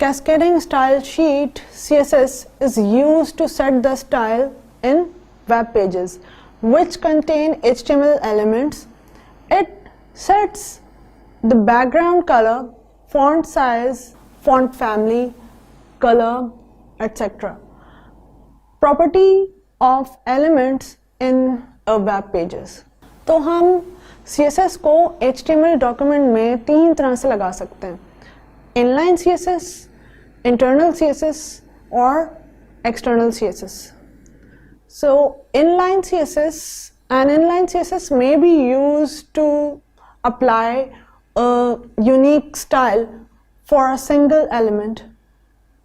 Cascading style sheet CSS is used to set the style in web pages which contain HTML elements. It sets the background color, font size, font family, color, etc. Property of elements in a web pages. तो हम CSS को HTML document में 3 तरह से लगा सकते हैं: inline CSS, internal CSS और external CSS. So inline CSS may be used to apply a unique style for a single element.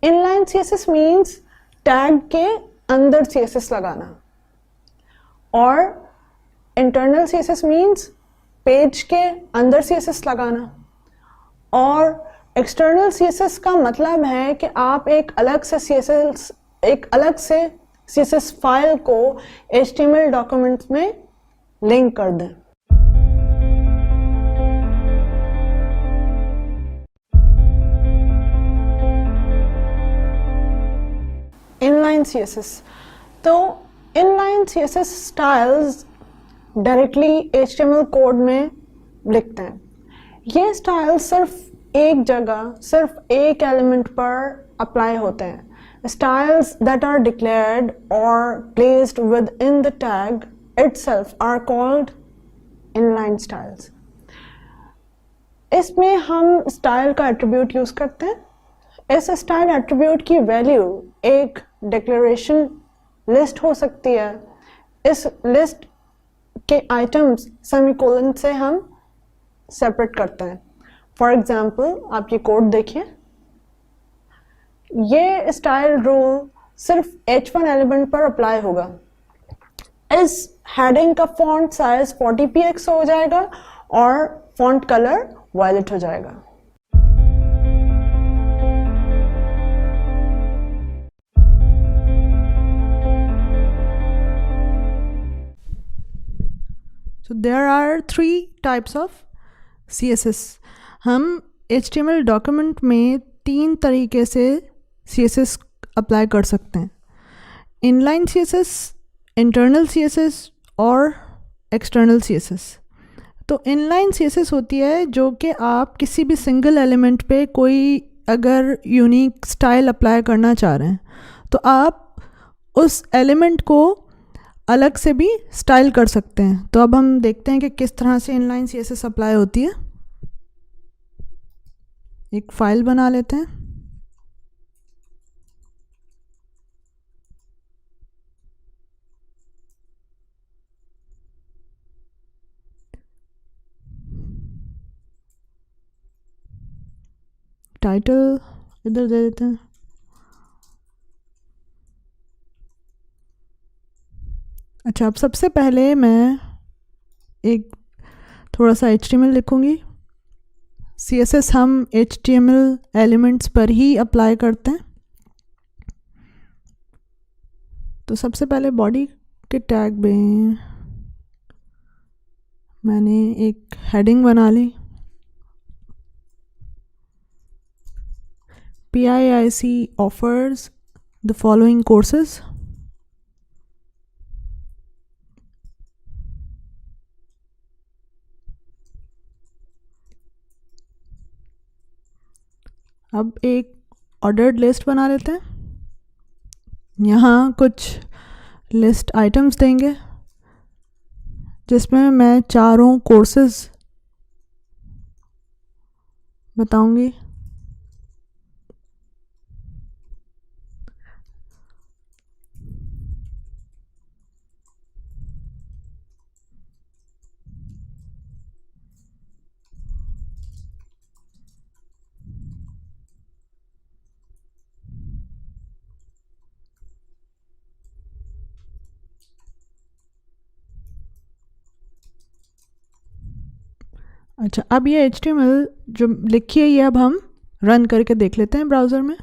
Inline CSS means tag के अंदर CSS लगाना, और internal CSS means पेज के अंदर CSS लगाना, और external CSS का मतलब है कि आप एक अलग से CSS फाइल को HTML डॉक्यूमेंट में लिंक कर दें. Inline CSS. तो inline CSS styles directly HTML code में लिखते हैं. ये स्टाइल सिर्फ एक जगह, सिर्फ एक एलिमेंट पर अप्लाई होते हैं. Styles that are declared or placed within the tag itself are called inline styles. इसमें हम स्टाइल का एट्रीब्यूट यूज करते हैं. इस स्टाइल एट्रीब्यूट की वैल्यू एक डिक्लेरेशन लिस्ट हो सकती है. इस लिस्ट के आइटम्स सेमीकोलन से हम सेपरेट करते हैं. फॉर एग्जाम्पल, आप ये कोड देखिए. ये स्टाइल रूल सिर्फ H1 एलिमेंट पर अप्लाई होगा. इस हेडिंग का फॉन्ट साइज 40px हो जाएगा और फॉन्ट कलर वायलेट हो जाएगा. So there are 3 types of CSS. हम HTML डॉक्यूमेंट में 3 तरीके से CSS अप्लाई कर सकते हैं: इनलाइन CSS, इंटरनल CSS और एक्सटर्नल CSS. तो इनलाइन CSS होती है जो कि आप किसी भी सिंगल एलिमेंट पे कोई अगर यूनिक स्टाइल अप्लाई करना चाह रहे हैं तो आप उस एलिमेंट को अलग से भी स्टाइल कर सकते हैं. तो अब हम देखते हैं कि किस तरह से इनलाइन CSS अप्लाई होती है. एक फाइल बना लेते हैं. टाइटल इधर दे देते हैं. अच्छा, अब सबसे पहले मैं एक थोड़ा सा HTML लिखूंगी. CSS हम HTML एलिमेंट्स पर ही अप्लाई करते हैं. तो सबसे पहले बॉडी के टैग में मैंने एक हेडिंग बना ली. PIIC offers the following courses. अब एक ऑर्डर्ड लिस्ट बना लेते हैं. यहाँ कुछ लिस्ट आइटम्स देंगे जिसमें मैं चारों कोर्सेज बताऊंगी. अच्छा, अब ये HTML जो लिखी है ये अब हम रन करके देख लेते हैं ब्राउज़र में.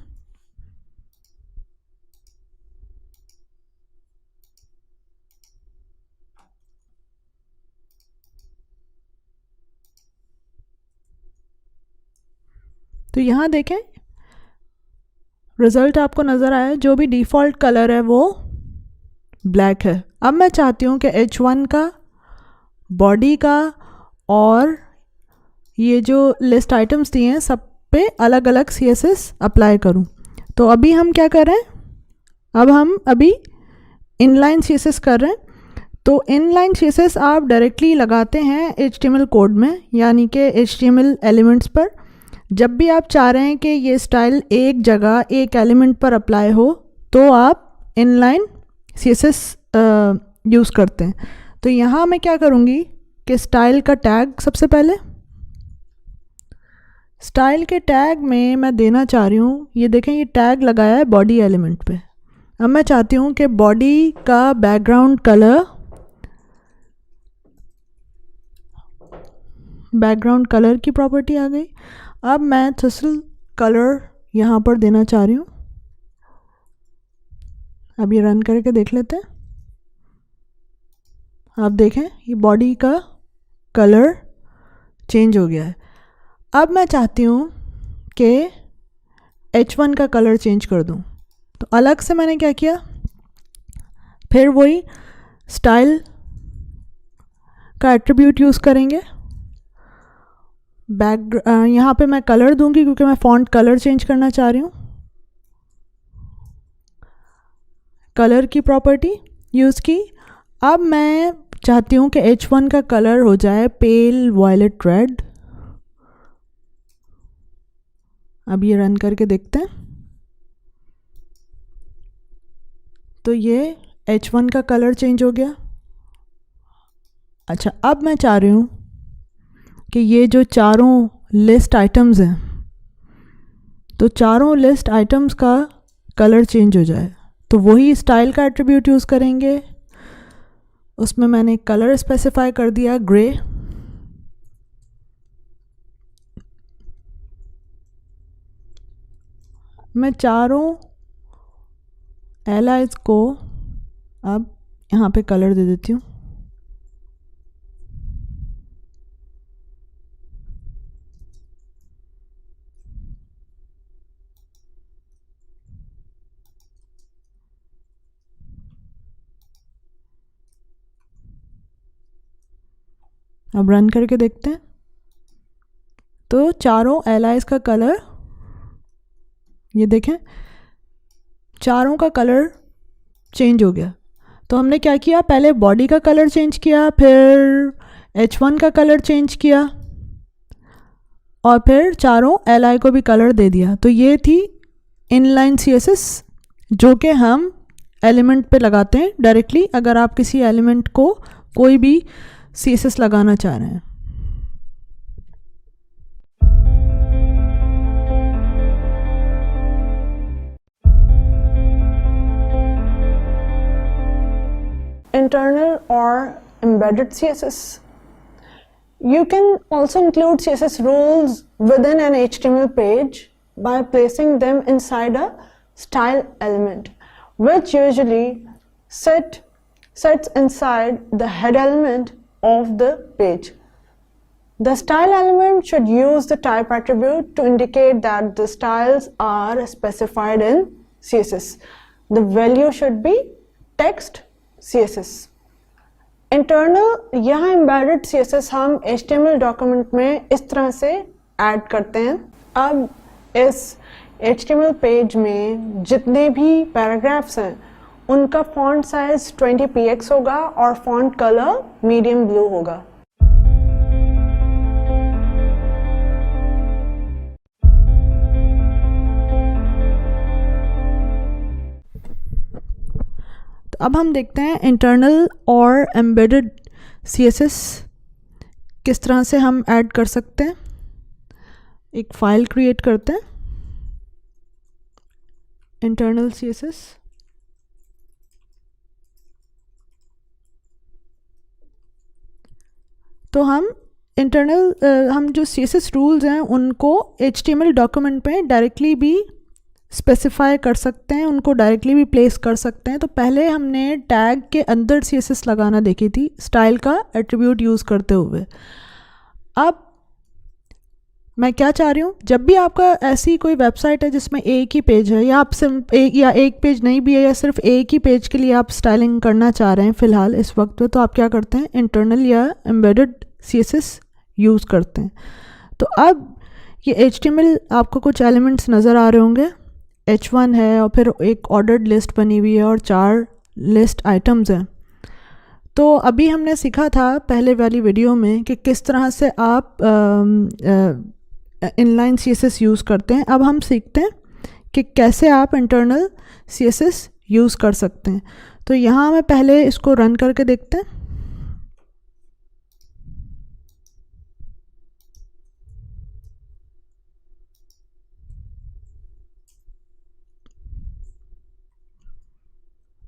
तो यहाँ देखें रिज़ल्ट आपको नज़र आया, जो भी डिफ़ॉल्ट कलर है वो ब्लैक है। अब मैं चाहती हूँ कि H1 का, बॉडी का और ये जो लिस्ट आइटम्स दिए हैं सब पे अलग अलग CSS अप्लाई करूँ। तो अभी हम क्या कर रहे हैं, अब हम इनलाइन CSS कर रहे हैं। तो इनलाइन CSS आप डायरेक्टली लगाते हैं HTML कोड में, यानी कि HTML एलिमेंट्स पर। जब भी आप चाह रहे हैं कि ये स्टाइल एक जगह एक एलिमेंट पर अप्लाई हो तो आप इनलाइन CSS यूज़ करते हैं। तो यहाँ मैं क्या करूँगी कि स्टाइल का टैग, सबसे पहले स्टाइल के टैग में मैं देना चाह रही हूँ, ये देखें ये टैग लगाया है बॉडी एलिमेंट पे। अब मैं चाहती हूँ कि बॉडी का बैकग्राउंड कलर की प्रॉपर्टी आ गई। अब मैं थसल कलर यहाँ पर देना चाह रही हूँ। अब ये रन करके देख लेते हैं। आप देखें ये बॉडी का कलर चेंज हो गया है। अब मैं चाहती हूँ कि H1 का कलर चेंज कर दूँ। तो अलग से मैंने क्या किया, फिर वही स्टाइल का एट्रीब्यूट यूज़ करेंगे। यहाँ पे मैं कलर दूंगी क्योंकि मैं फ़ॉन्ट कलर चेंज करना चाह रही हूँ। कलर की प्रॉपर्टी यूज़ की। अब मैं चाहती हूँ कि H1 का कलर हो जाए पेल वायलेट रेड। अब ये रन करके देखते हैं। तो ये H1 का कलर चेंज हो गया। अच्छा, अब मैं चाह रही हूँ कि ये जो चारों लिस्ट आइटम्स हैं, तो चारों लिस्ट आइटम्स का कलर चेंज हो जाए। तो वही स्टाइल का एट्रीब्यूट यूज़ करेंगे। उसमें मैंने कलर स्पेसिफाई कर दिया ग्रे। मैं चारों एलाइज को अब यहाँ पे कलर दे देती हूँ। अब रन करके देखते हैं। तो चारों एलाइज का कलर, ये देखें चारों का कलर चेंज हो गया। तो हमने क्या किया, पहले बॉडी का कलर चेंज किया, फिर H1 का कलर चेंज किया और फिर चारों एलाई को भी कलर दे दिया। तो ये थी इनलाइन CSS जो कि हम एलिमेंट पे लगाते हैं डायरेक्टली, अगर आप किसी एलिमेंट को कोई भी CSS लगाना चाह रहे हैं। Internal or embedded CSS. You can also include CSS rules within an HTML page by placing them inside a style element, which usually sits inside the head element of the page. The style element should use the type attribute to indicate that the styles are specified in CSS. The value should be text CSS. Internal या embedded CSS हम HTML document में इस तरह से add करते हैं। अब इस HTML पेज में जितने भी पैराग्राफ्स हैं उनका फॉन्ट साइज 20px होगा और फॉन्ट कलर मीडियम ब्लू होगा। तो अब हम देखते हैं इंटरनल और एम्बेडेड CSS किस तरह से हम ऐड कर सकते हैं। एक फाइल क्रिएट करते हैं इंटरनल CSS। तो हम हम जो CSS रूल्स हैं उनको HTML डॉक्यूमेंट पे डायरेक्टली भी स्पेसिफाई कर सकते हैं, उनको डायरेक्टली भी प्लेस कर सकते हैं। तो पहले हमने टैग के अंदर CSS लगाना देखी थी स्टाइल का एट्रीब्यूट यूज़ करते हुए। अब मैं क्या चाह रही हूँ, जब भी आपका ऐसी कोई वेबसाइट है जिसमें एक ही पेज है या आप एक पेज नहीं भी है या सिर्फ एक ही पेज के लिए आप स्टाइलिंग करना चाह रहे हैं फ़िलहाल इस वक्त में, तो आप क्या करते हैं, इंटरनल या एम्बेडेड CSS यूज़ करते हैं। तो अब ये HTML आपको कुछ एलिमेंट्स नज़र आ रहे होंगे, H1 है और फिर एक ऑर्डर्ड लिस्ट बनी हुई है और 4 लिस्ट आइटम्स हैं। तो अभी हमने सीखा था पहले वाली वीडियो में कि किस तरह से आप इनलाइन CSS यूज़ करते हैं। अब हम सीखते हैं कि कैसे आप इंटरनल CSS यूज़ कर सकते हैं। तो यहाँ मैं पहले इसको रन करके देखते हैं।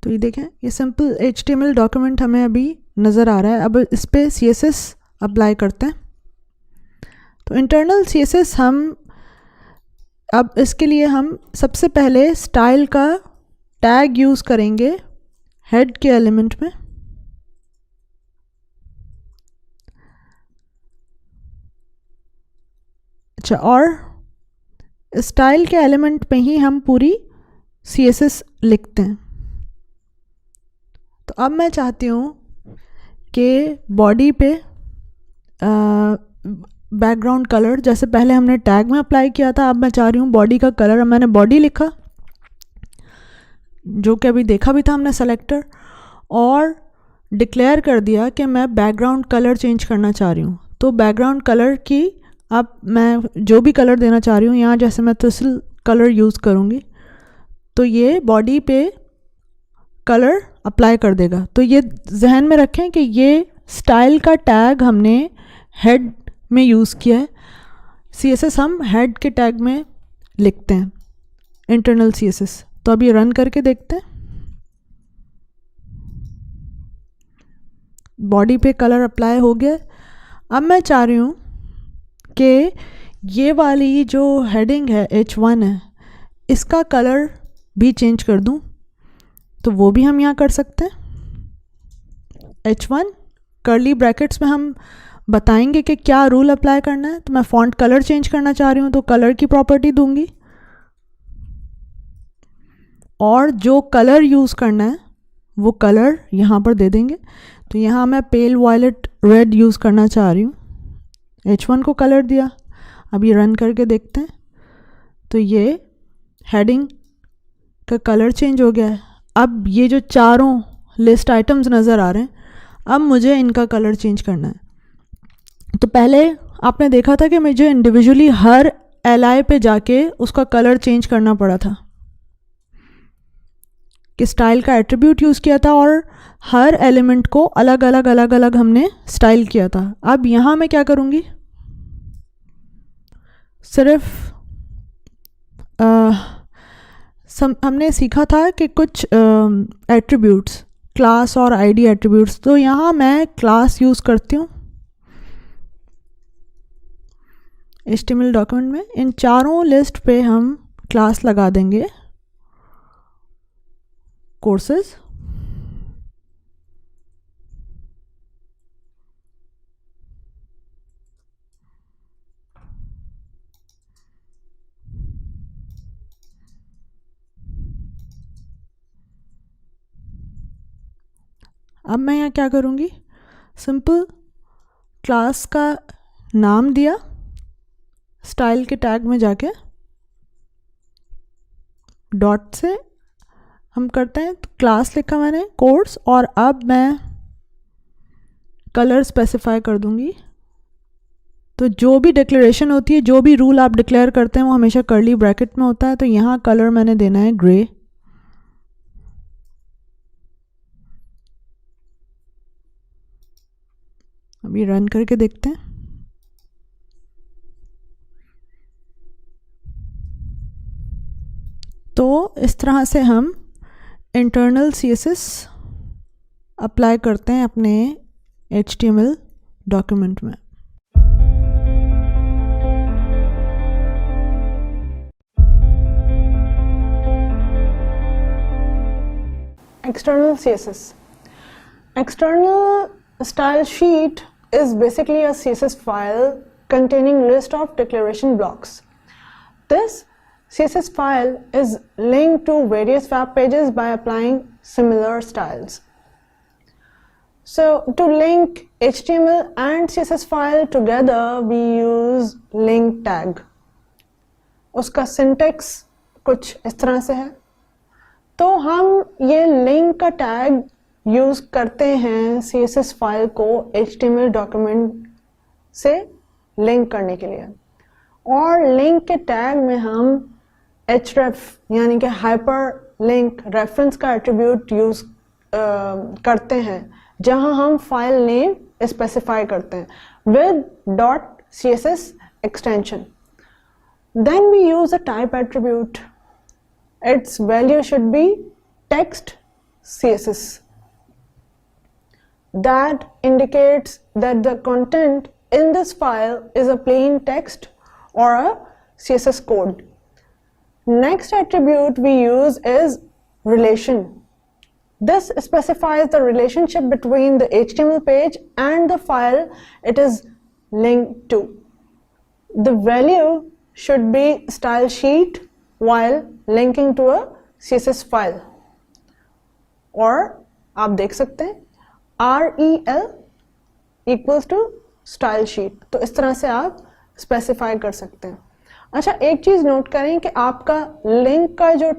तो ये देखें, ये सिंपल HTML डॉक्यूमेंट हमें अभी नज़र आ रहा है। अब इस पर CSS अप्लाई करते हैं। तो इंटरनल CSS हम अब इसके लिए हम सबसे पहले स्टाइल का टैग यूज़ करेंगे हेड के एलिमेंट में। अच्छा, और स्टाइल के एलिमेंट में ही हम पूरी CSS लिखते हैं। तो अब मैं चाहती हूँ कि बॉडी पे बैकग्राउंड कलर, जैसे पहले हमने टैग में अप्लाई किया था, अब मैं चाह रही हूँ बॉडी का कलर। मैंने बॉडी लिखा, जो कि अभी देखा भी था हमने सेलेक्टर, और डिक्लेयर कर दिया कि मैं बैकग्राउंड कलर चेंज करना चाह रही हूँ। तो बैकग्राउंड कलर की अब मैं जो भी कलर देना चाह रही हूँ, यहाँ जैसे मैं थिसल कलर यूज़ करूँगी तो ये बॉडी पे कलर अप्लाई कर देगा। तो ये जहन में रखें कि ये स्टाइल का टैग हमने हेड में यूज़ किया है। CSS हम हेड के टैग में लिखते हैं, इंटरनल CSS। तो अब ये रन करके देखते हैं। बॉडी पे कलर अप्लाई हो गया। अब मैं चाह रही हूँ कि ये वाली जो हेडिंग है H1 है, इसका कलर भी चेंज कर दूँ। तो वो भी हम यहाँ कर सकते हैं। H1 कर्ली ब्रैकेट्स में हम बताएंगे कि क्या रूल अप्लाई करना है। तो मैं फॉन्ट कलर चेंज करना चाह रही हूँ, तो कलर की प्रॉपर्टी दूंगी और जो कलर यूज़ करना है वो कलर यहाँ पर दे देंगे। तो यहाँ मैं पेल वायलेट रेड यूज़ करना चाह रही हूँ। H1 को कलर दिया। अब ये रन करके देखते हैं। तो ये हेडिंग का कलर चेंज हो गया है। अब ये जो चारों लिस्ट आइटम्स नज़र आ रहे हैं, अब मुझे इनका कलर चेंज करना है। तो पहले आपने देखा था कि मुझे इंडिविजुअली हर LI पे जाके उसका कलर चेंज करना पड़ा था, कि स्टाइल का एट्रीब्यूट यूज़ किया था और हर एलिमेंट को अलग अलग हमने स्टाइल किया था। अब यहाँ मैं क्या करूँगी, सिर्फ हमने सीखा था कि कुछ एट्रीब्यूट्स, क्लास और ID एट्रीब्यूट्स। तो यहाँ मैं क्लास यूज़ करती हूँ HTML डॉक्यूमेंट में। इन चारों लिस्ट पे हम क्लास लगा देंगे कोर्सेज। अब मैं यहाँ क्या करूँगी, सिंपल क्लास का नाम दिया, स्टाइल के टैग में जाके डॉट से हम करते हैं। तो क्लास लिखा मैंने कोर्स, और अब मैं कलर स्पेसिफाई कर दूंगी। तो जो भी डिक्लेरेशन होती है, जो भी रूल आप डिक्लेयर करते हैं, वो हमेशा कर्ली ब्रैकेट में होता है। तो यहाँ कलर मैंने देना है ग्रे। अभी रन करके देखते हैं। तो इस तरह से हम इंटरनल CSS अप्लाई करते हैं अपने HTML डॉक्यूमेंट में। External CSS. External style sheet is basically a CSS file containing list of declaration blocks. This CSS file is linked to various web pages by applying similar styles. So to link HTML and CSS file together, we use link tag. उसका syntax कुछ इस तरह से है. तो हम ये link का tag यूज करते हैं CSS फाइल को HTML डॉक्यूमेंट से लिंक करने के लिए, और लिंक के टैग में हम href यानी कि हाइपर लिंक रेफरेंस का एट्रीब्यूट यूज करते हैं, जहां हम फाइल नेम स्पेसिफाई करते हैं with .css extension. Then we use a type attribute. Its value should be text CSS. That indicates that the content in this file is a plain text or a CSS code. Next attribute we use is relation. This specifies the relationship between the HTML page and the file it is linked to. The value should be style sheet while linking to a CSS file. और आप देख सकते हैं REL equals to style sheet. तो इस तरह से आप स्पेसिफाई कर सकते हैं. अच्छा, एक चीज़ नोट करें कि आपका लिंक का जो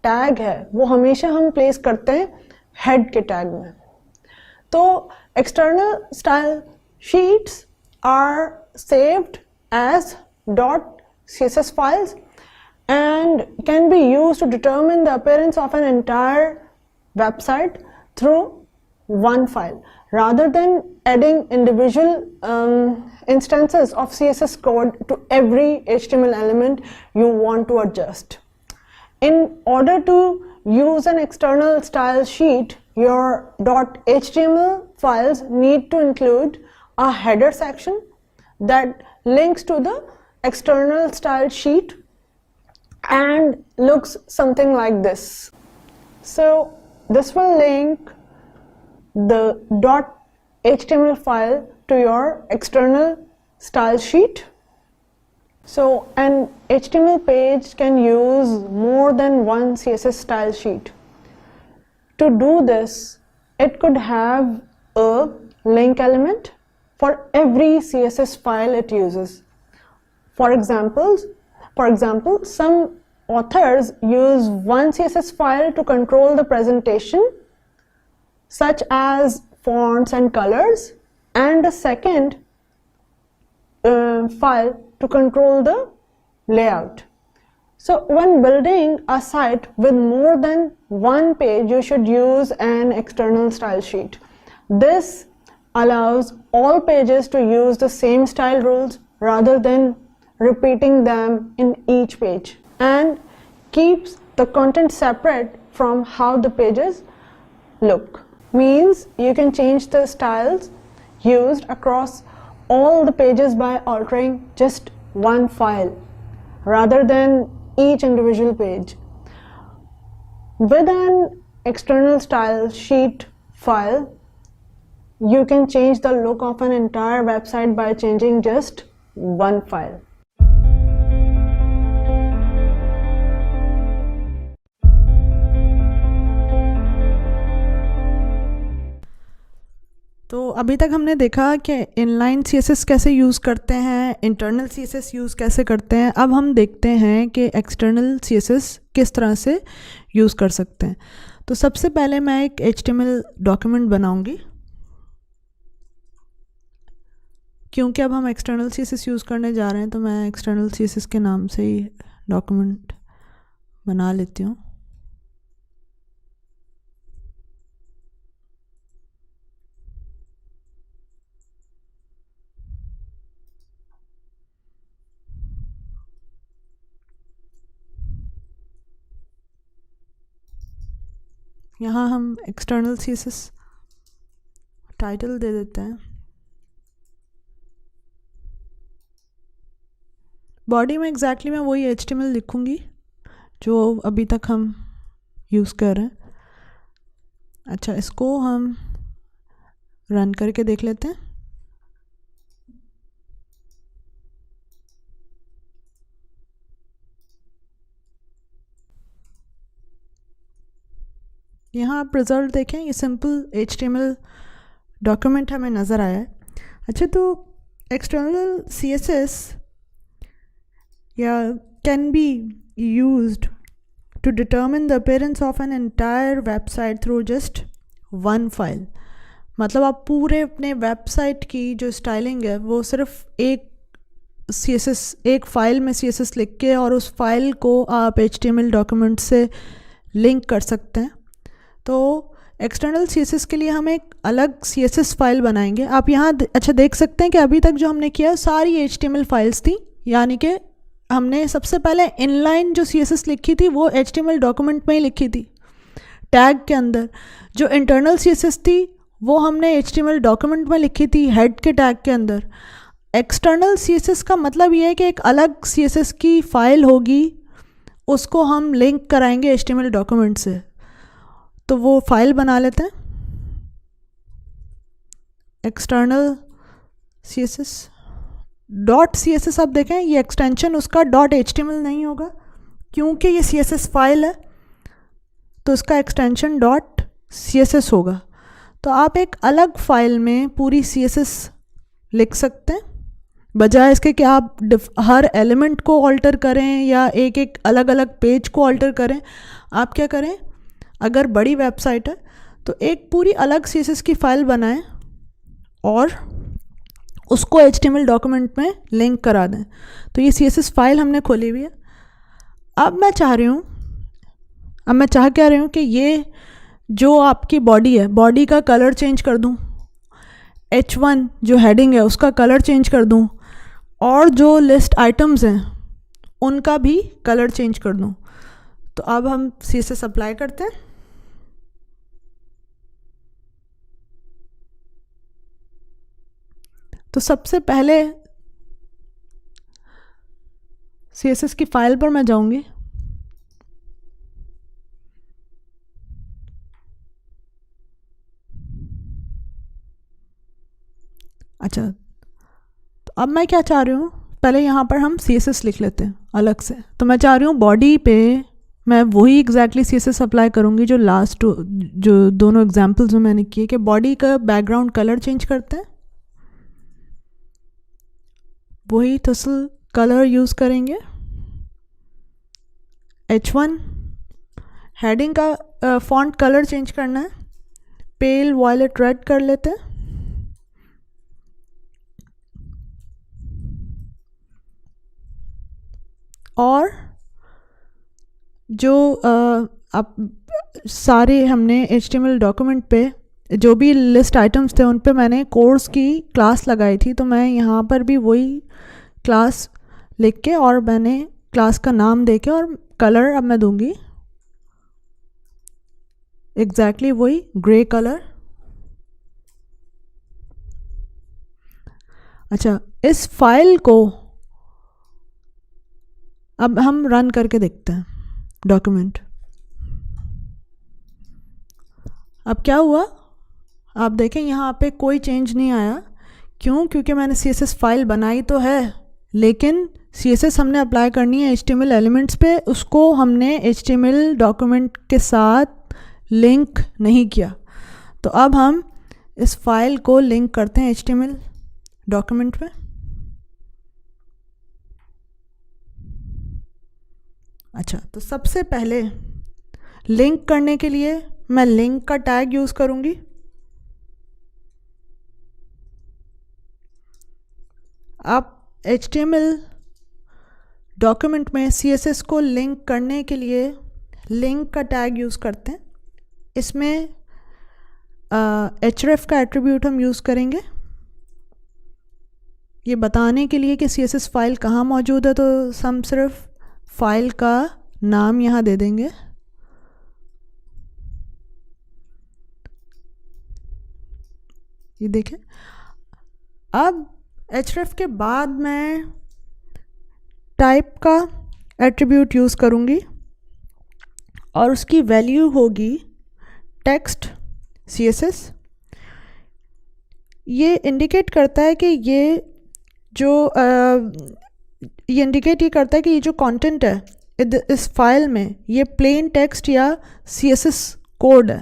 टैग है वो हमेशा हम प्लेस करते हैं हेड के टैग में. तो external style sheets are saved as .css files and can be used to determine the appearance of an entire website through one file rather than adding individual instances of CSS code to every HTML element you want to adjust. In order to use an external style sheet, your .html files need to include a header section that links to the external style sheet and looks something like this. So this will link the .html file to your external style sheet. So an HTML page can use more than one CSS style sheet. To do this, it could have a link element for every CSS file it uses. For example, some authors use one CSS file to control the presentation, such as fonts and colors, and a second file to control the layout. So when building a site with more than one page, you should use an external style sheet. This allows all pages to use the same style rules rather than repeating them in each page, and keeps the content separate from how the pages look. Means you can change the styles used across all the pages by altering just one file rather than each individual page. With an external style sheet file, you can change the look of an entire website by changing just one file. तो अभी तक हमने देखा कि inline CSS कैसे use करते हैं, internal CSS use कैसे करते हैं. अब हम देखते हैं कि एक्सटर्नल CSS किस तरह से यूज़ कर सकते हैं. तो सबसे पहले मैं एक HTML डॉक्यूमेंट बनाऊंगी, क्योंकि अब हम एक्सटर्नल CSS यूज़ करने जा रहे हैं. तो मैं एक्सटर्नल CSS के नाम से ही डॉक्यूमेंट बना लेती हूँ. यहाँ हम एक्सटर्नल CSS टाइटल दे देते हैं. बॉडी में एग्जैक्टली मैं वही HTML लिखूँगी जो अभी तक हम यूज़ कर रहे हैं. अच्छा, इसको हम रन करके देख लेते हैं. यहाँ आप रिज़ल्ट देखें, ये सिंपल HTML डॉक्यूमेंट हमें नज़र आया है। अच्छा, तो एक्सटर्नल CSS या can be used to determine the appearance of an entire website through just one file। मतलब आप पूरे अपने वेबसाइट की जो स्टाइलिंग है वो सिर्फ एक CSS, एक फ़ाइल में CSS लिख के और उस फाइल को आप HTML डॉक्यूमेंट से लिंक कर सकते हैं। तो एक्सटर्नल CSS के लिए हम एक अलग CSS फाइल बनाएंगे। आप यहाँ अच्छा देख सकते हैं कि अभी तक जो हमने किया सारी HTML फाइल्स थी, यानी कि हमने सबसे पहले इनलाइन जो CSS लिखी थी वो HTML डॉक्यूमेंट में ही लिखी थी टैग के अंदर। जो इंटरनल CSS थी वो हमने HTML डॉक्यूमेंट में लिखी थी हेड के टैग के अंदर। एक्सटर्नल CSS का मतलब ये है कि एक अलग CSS की फ़ाइल होगी, उसको हम लिंक कराएंगे HTML डॉक्यूमेंट से। तो वो फाइल बना लेते हैं, एक्सटर्नल CSS .css। आप देखें ये एक्सटेंशन उसका .html नहीं होगा क्योंकि ये CSS फाइल है, तो इसका एक्सटेंशन .css होगा। तो आप एक अलग फाइल में पूरी CSS लिख सकते हैं, बजाय इसके कि आप हर एलिमेंट को ऑल्टर करें या एक एक अलग अलग पेज को ऑल्टर करें। आप क्या करें, अगर बड़ी वेबसाइट है तो एक पूरी अलग CSS की फ़ाइल बनाएं और उसको HTML डॉक्यूमेंट में लिंक करा दें। तो ये CSS फाइल हमने खोली हुई है। अब मैं चाह क्या रही हूँ कि ये जो आपकी बॉडी है, बॉडी का कलर चेंज कर दूँ, H1 जो हेडिंग है उसका कलर चेंज कर दूँ, और जो लिस्ट आइटम्स हैं उनका भी कलर चेंज कर दूँ। तो अब हम CSS अप्लाई करते हैं। तो सबसे पहले CSS की फ़ाइल पर मैं जाऊंगी। अच्छा, तो अब मैं क्या चाह रही हूँ, पहले यहाँ पर हम CSS लिख लेते हैं अलग से। तो मैं चाह रही हूँ बॉडी पे मैं वही एग्जैक्टली CSS अप्लाई करूँगी जो जो दोनों एग्जाम्पल्स में मैंने किए, कि बॉडी का बैकग्राउंड कलर चेंज करते हैं, वही टसल कलर यूज़ करेंगे। H1 हेडिंग का फॉन्ट कलर चेंज करना है, पेल वायलेट रेड कर लेते हैं। और जो आप सारे हमने HTML डॉक्यूमेंट पे जो भी लिस्ट आइटम्स थे उन पे मैंने कोर्स की क्लास लगाई थी, तो मैं यहाँ पर भी वही क्लास लिख के और मैंने क्लास का नाम दे के और कलर अब मैं दूंगी एग्जैक्टली वही ग्रे कलर। अच्छा, इस फाइल को अब हम रन करके देखते हैं डॉक्यूमेंट। अब क्या हुआ, आप देखें यहाँ पे कोई चेंज नहीं आया। क्यों? क्योंकि मैंने CSS फाइल बनाई तो है, लेकिन CSS हमने अप्लाई करनी है HTML एलिमेंट्स पे, उसको हमने HTML डॉक्यूमेंट के साथ लिंक नहीं किया। तो अब हम इस फाइल को लिंक करते हैं HTML डॉक्यूमेंट पे। अच्छा, तो सबसे पहले लिंक करने के लिए मैं लिंक का टैग यूज़ करूँगी। आप HTML डॉक्यूमेंट में CSS को लिंक करने के लिए लिंक का टैग यूज़ करते हैं। इसमें href का एट्रीब्यूट हम यूज़ करेंगे ये बताने के लिए कि CSS फाइल कहाँ मौजूद है। तो हम सिर्फ फाइल का नाम यहाँ दे देंगे, ये देखें। अब href के बाद मैं टाइप का एट्रीब्यूट यूज़ करूँगी और उसकी वैल्यू होगी टेक्स्ट CSS। ये इंडिकेट करता है कि ये इंडिकेट करता है कि ये जो कंटेंट है इस फाइल में ये प्लेन टेक्स्ट या CSS कोड है।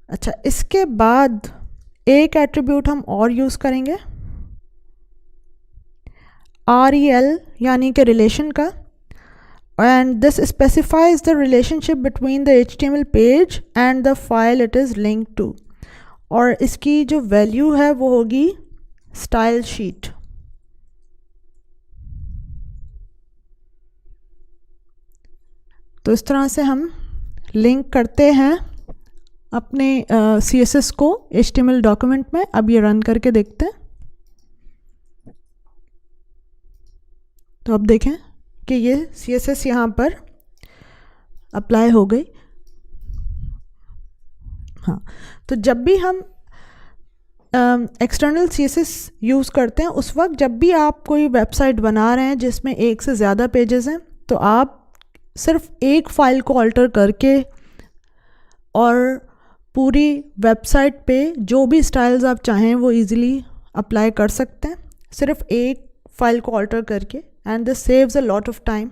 अच्छा, इसके बाद एक एट्रीब्यूट हम और यूज़ करेंगे, REL यानी कि रिलेशन का, and this specifies the relationship between the HTML page and the file it is link to, और इसकी जो वैल्यू है वो होगी स्टाइल शीट। तो इस तरह से हम लिंक करते हैं अपने CSS को HTML डॉक्यूमेंट में। अब ये रन करके देखते हैं। तो अब देखें कि ये CSS यहाँ पर अप्लाई हो गई। हाँ, तो जब भी हम एक्सटर्नल CSS यूज़ करते हैं, उस वक्त जब भी आप कोई वेबसाइट बना रहे हैं जिसमें एक से ज़्यादा पेजेस हैं, तो आप सिर्फ एक फ़ाइल को अल्टर करके और पूरी वेबसाइट पे जो भी स्टाइल्स आप चाहें वो इजीली अप्लाई कर सकते हैं, सिर्फ एक फ़ाइल को अल्टर करके, and this saves a lot of time.